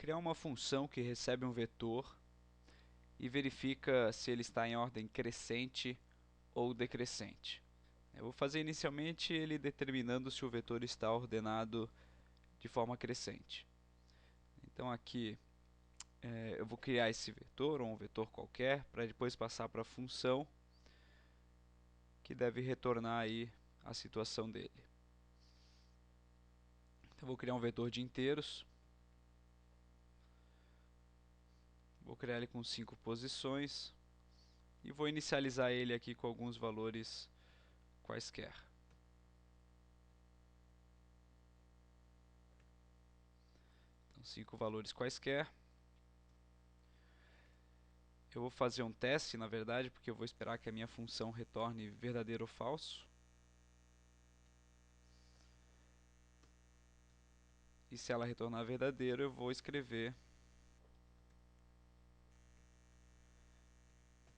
criar uma função que recebe um vetor e verifica se ele está em ordem crescente ou decrescente. Eu vou fazer inicialmente ele determinando se o vetor está ordenado de forma crescente. Então aqui eu vou criar esse vetor, ou um vetor qualquer, para depois passar para a função que deve retornar aí a situação dele. Então vou criar um vetor de inteiros. Vou criar ele com 5 posições e vou inicializar ele aqui com alguns valores quaisquer. Então 5 valores quaisquer. Eu vou fazer um teste, na verdade, porque eu vou esperar que a minha função retorne verdadeiro ou falso. E se ela retornar verdadeiro, eu vou escrever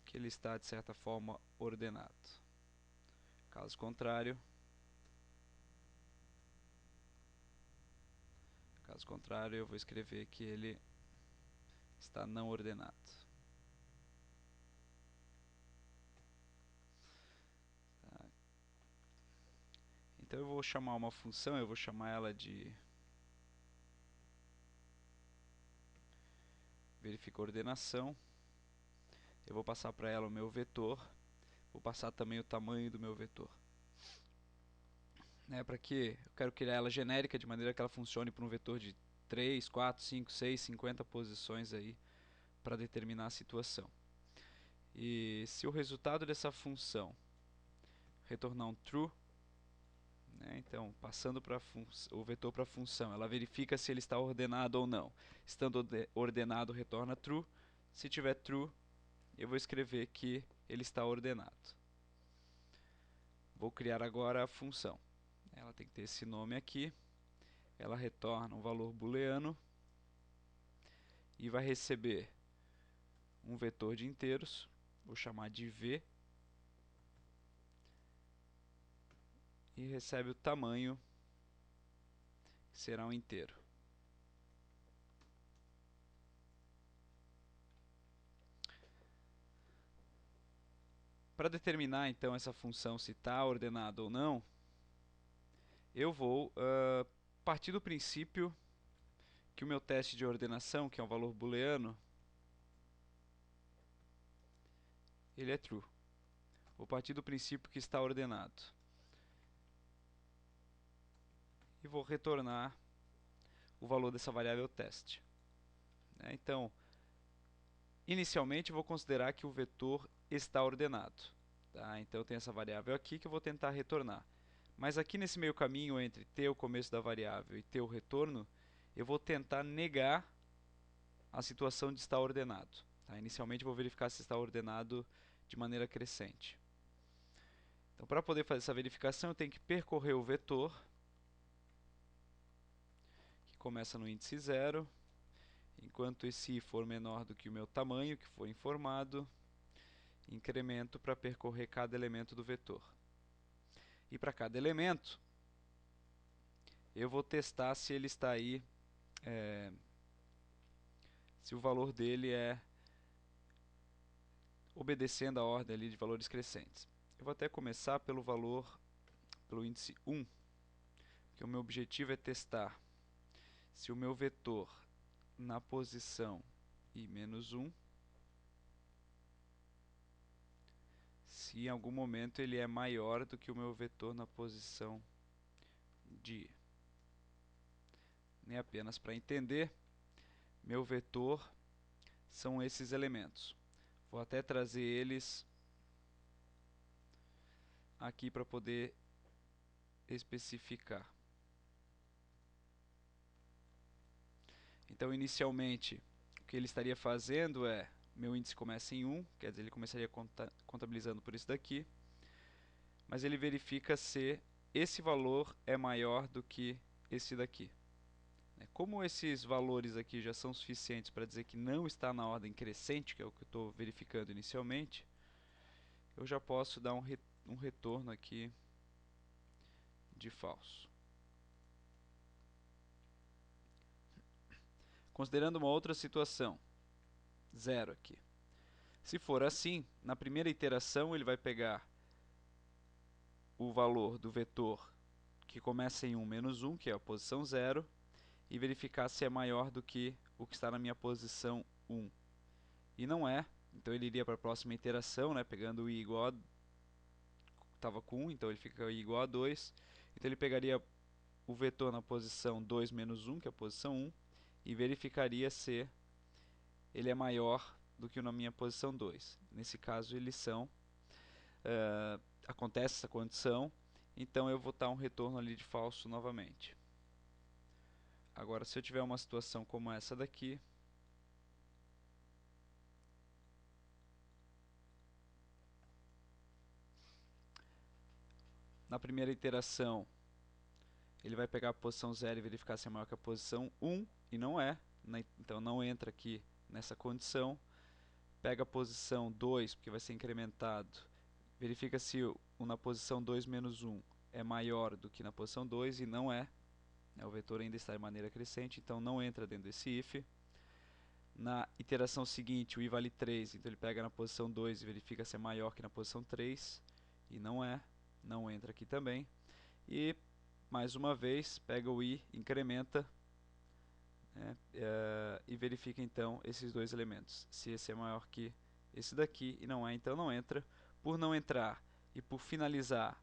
que ele está, de certa forma, ordenado. Caso contrário, eu vou escrever que ele está não ordenado. Tá. Então eu vou chamar uma função, eu vou chamar ela de verifica ordenação. Eu vou passar para ela o meu vetor, vou passar também o tamanho do meu vetor. Para que eu quero criar ela genérica de maneira que ela funcione para um vetor de 3, 4, 5, 6, 50 posições aí para determinar a situação. E se o resultado dessa função retornar um true, então passando o vetor para a função, ela verifica se ele está ordenado ou não. Estando ordenado, retorna true. Se tiver true, eu vou escrever que ele está ordenado. Vou criar agora a função. Ela tem que ter esse nome aqui. Ela retorna um valor booleano e vai receber um vetor de inteiros. Vou chamar de v. E recebe o tamanho, que será um inteiro. Para determinar então essa função se está ordenada ou não, eu vou partir do princípio que o meu teste de ordenação, que é um valor booleano, ele é true. Vou partir do princípio que está ordenado. E vou retornar o valor dessa variável teste. Então, inicialmente vou considerar que o vetor está ordenado. Então eu tenho essa variável aqui que eu vou tentar retornar. Mas aqui nesse meio caminho entre ter o começo da variável e ter o retorno, eu vou tentar negar a situação de estar ordenado. Inicialmente vou verificar se está ordenado de maneira crescente. Então, para poder fazer essa verificação, eu tenho que percorrer o vetor, que começa no índice 0, enquanto esse i for menor do que o meu tamanho, que for informado, incremento para percorrer cada elemento do vetor. E para cada elemento, eu vou testar se ele está aí, se o valor dele é obedecendo a ordem ali de valores crescentes. Eu vou até começar pelo índice 1, porque o meu objetivo é testar se o meu vetor na posição i-1, se em algum momento ele é maior do que o meu vetor na posição de i. Nem apenas para entender, meu vetor são esses elementos. Vou até trazer eles aqui para poder especificar. Então, inicialmente, o que ele estaria fazendo é, meu índice começa em 1, quer dizer, ele começaria contabilizando por isso daqui, mas ele verifica se esse valor é maior do que esse daqui. Como esses valores aqui já são suficientes para dizer que não está na ordem crescente, que é o que eu estou verificando inicialmente, eu já posso dar um retorno aqui de falso. Considerando uma outra situação, 0 aqui. Se for assim, na primeira iteração ele vai pegar o valor do vetor que começa em 1 menos 1, que é a posição 0, e verificar se é maior do que o que está na minha posição 1. E não é, então ele iria para a próxima iteração, né, pegando o i igual a... estava com 1, então ele fica i igual a 2. Então ele pegaria o vetor na posição 2 menos 1, que é a posição 1, e verificaria se ele é maior do que o na minha posição 2. Nesse caso, eles são... acontece essa condição, então eu vou dar um retorno ali de falso novamente. Agora, se eu tiver uma situação como essa daqui, na primeira iteração, ele vai pegar a posição 0 e verificar se é maior que a posição 1, e não é, né? Então não entra aqui nessa condição. Pega a posição 2, porque vai ser incrementado, verifica se o na posição 2 menos 1 é maior do que na posição 2, e não é, né? O vetor ainda está de maneira crescente, então não entra dentro desse if. Na iteração seguinte, o i vale 3, então ele pega na posição 2 e verifica se é maior que na posição 3, e não é, não entra aqui também. E, mais uma vez, pega o i, incrementa, né, e verifica então esses dois elementos, se esse é maior que esse daqui, e não é, então não entra. Por não entrar e por finalizar,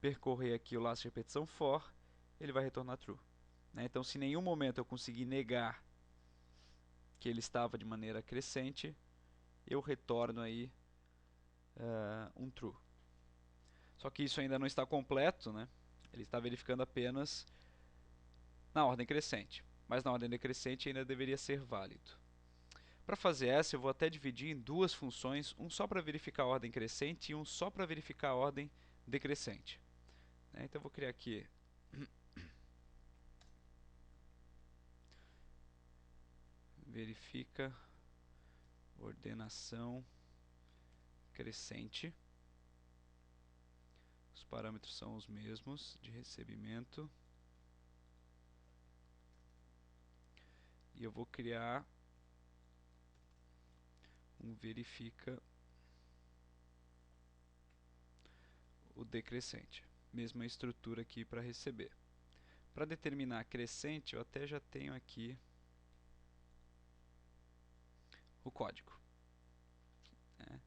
percorrer aqui o laço de repetição for, ele vai retornar true, né? Então, se em nenhum momento eu conseguir negar que ele estava de maneira crescente, eu retorno aí um true. Só que isso ainda não está completo, né? Ele está verificando apenas na ordem crescente, mas na ordem decrescente ainda deveria ser válido. Para fazer essa, eu vou até dividir em duas funções, um só para verificar a ordem crescente e um só para verificar a ordem decrescente. Então eu vou criar aqui verifica ordenação crescente. Os parâmetros são os mesmos de recebimento. E eu vou criar um verifica o decrescente. Mesma estrutura aqui para receber. Para determinar crescente, eu até já tenho aqui o código, né?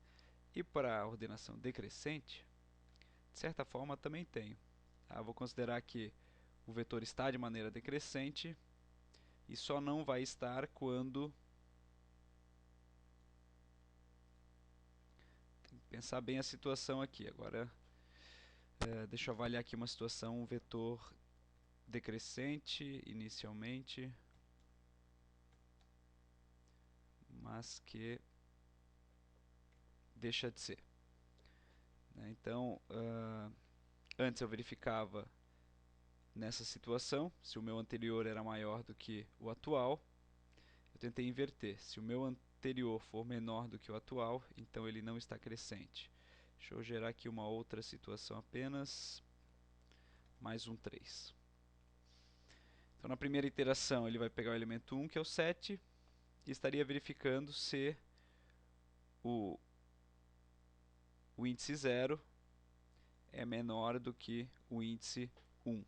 E para a ordenação decrescente, de certa forma também tenho. Eu vou considerar que o vetor está de maneira decrescente e só não vai estar quando... Tem que pensar bem a situação aqui. Agora, deixa eu avaliar aqui uma situação, um vetor decrescente inicialmente, mas que deixa de ser, né? Então, antes eu verificava nessa situação se o meu anterior era maior do que o atual. Eu tentei inverter. Se o meu anterior for menor do que o atual, então ele não está crescente. Deixa eu gerar aqui uma outra situação apenas. Mais um 3. Então, na primeira iteração, ele vai pegar o elemento 1, que é o 7, e estaria verificando se o índice 0 é menor do que o índice 1.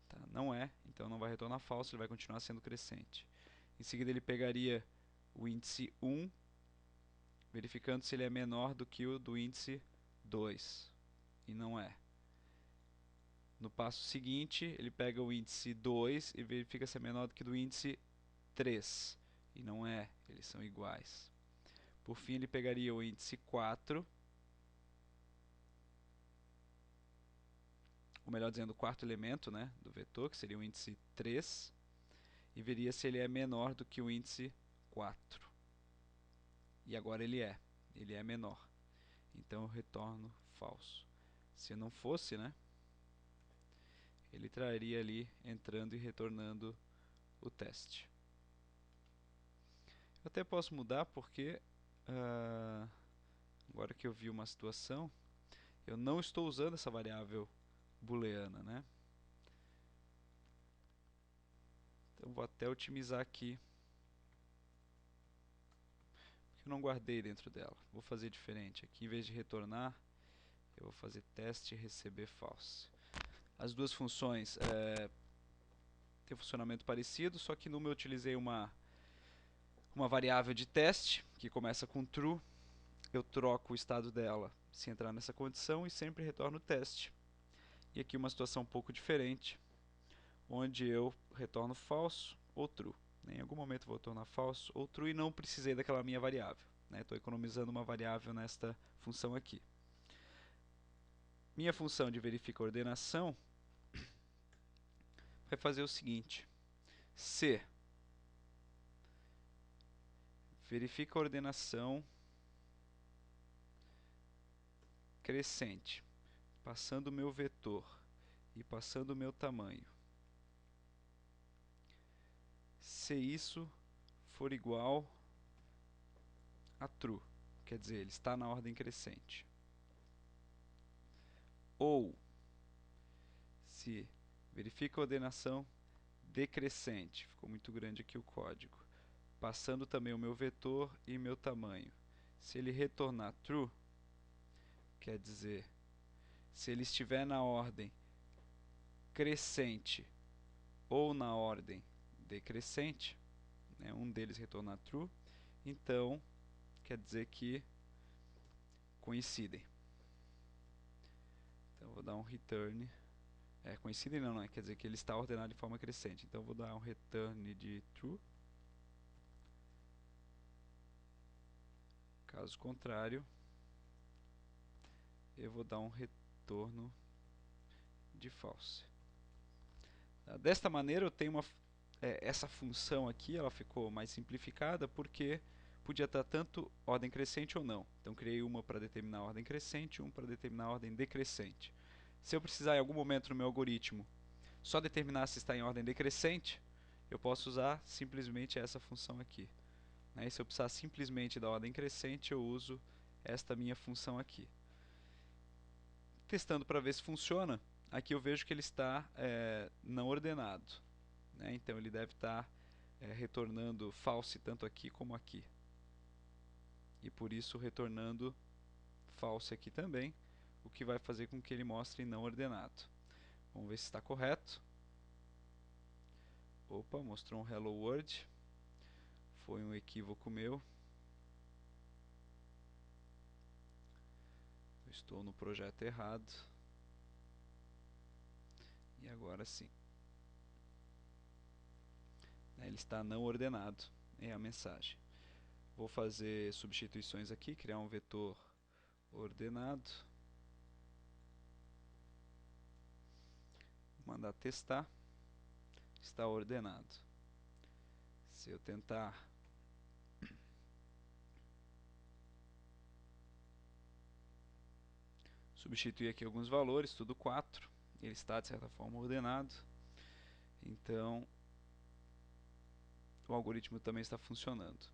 Tá? Não é, então não vai retornar falso, ele vai continuar sendo crescente. Em seguida, ele pegaria o índice 1, verificando se ele é menor do que o do índice 2, e não é. No passo seguinte, ele pega o índice 2 e verifica se é menor do que o do índice 3, e não é, eles são iguais. Por fim, ele pegaria o índice 4, ou melhor dizendo, o quarto elemento, né, do vetor, que seria o índice 3, e veria se ele é menor do que o índice 4. E agora ele é menor. Então eu retorno falso. Se não fosse, né, ele traria ali, entrando e retornando o teste. Eu até posso mudar porque, agora que eu vi uma situação, eu não estou usando essa variável booleana, né? Então vou até otimizar aqui, porque eu não guardei dentro dela. Vou fazer diferente. Aqui, em vez de retornar, eu vou fazer teste receber false. As duas funções têm funcionamento parecido, só que numa eu utilizei uma variável de teste, que começa com true. Eu troco o estado dela se entrar nessa condição e sempre retorno o teste. E aqui uma situação um pouco diferente, onde eu retorno falso ou true. Em algum momento eu vou retornar falso ou true e não precisei daquela minha variável. Estou economizando uma variável nesta função aqui. Minha função de verifica ordenação vai fazer o seguinte: se verifica ordenação crescente, passando o meu vetor e passando o meu tamanho, se isso for igual a true, quer dizer, ele está na ordem crescente. Ou, se verifica a ordenação decrescente, ficou muito grande aqui o código, passando também o meu vetor e meu tamanho. Se ele retornar true, quer dizer, se ele estiver na ordem crescente ou na ordem decrescente, um deles retornar true, então quer dizer que coincidem. Então vou dar um return. Coincidem não, quer dizer que ele está ordenado de forma crescente. Então vou dar um return de true. Caso contrário, eu vou dar um retorno de false. Desta maneira eu tenho essa função aqui, ela ficou mais simplificada porque podia estar tanto ordem crescente ou não. Então criei uma para determinar a ordem crescente e uma para determinar a ordem decrescente. Se eu precisar em algum momento no meu algoritmo só determinar se está em ordem decrescente, eu posso usar simplesmente essa função aqui. E se eu precisar simplesmente da ordem crescente, eu uso esta minha função aqui. Testando para ver se funciona, aqui eu vejo que ele está não ordenado. Então ele deve estar retornando false tanto aqui como aqui. E por isso retornando false aqui também, o que vai fazer com que ele mostre não ordenado. Vamos ver se está correto. Opa, mostrou um hello world. Foi um equívoco meu. Eu estou no projeto errado. E agora sim. Ele está não ordenado. É a mensagem. Vou fazer substituições aqui, criar um vetor ordenado. Mandar testar. Está ordenado. Se eu tentar substituir aqui alguns valores, tudo 4, ele está de certa forma ordenado. Então o algoritmo também está funcionando.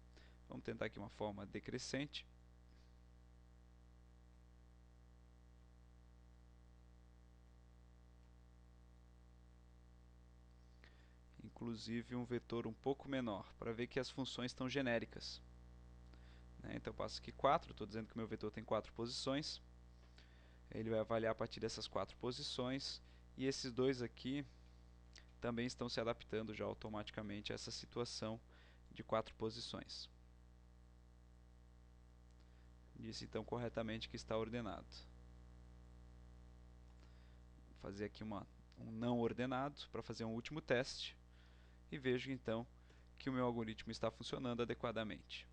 Vamos tentar aqui uma forma decrescente. Inclusive um vetor um pouco menor, para ver que as funções estão genéricas. Então eu passo aqui 4, estou dizendo que o meu vetor tem 4 posições. Ele vai avaliar a partir dessas 4 posições. E esses dois aqui também estão se adaptando já automaticamente a essa situação de 4 posições. Disse então corretamente que está ordenado. Vou fazer aqui um não ordenado para fazer um último teste. E vejo então que o meu algoritmo está funcionando adequadamente.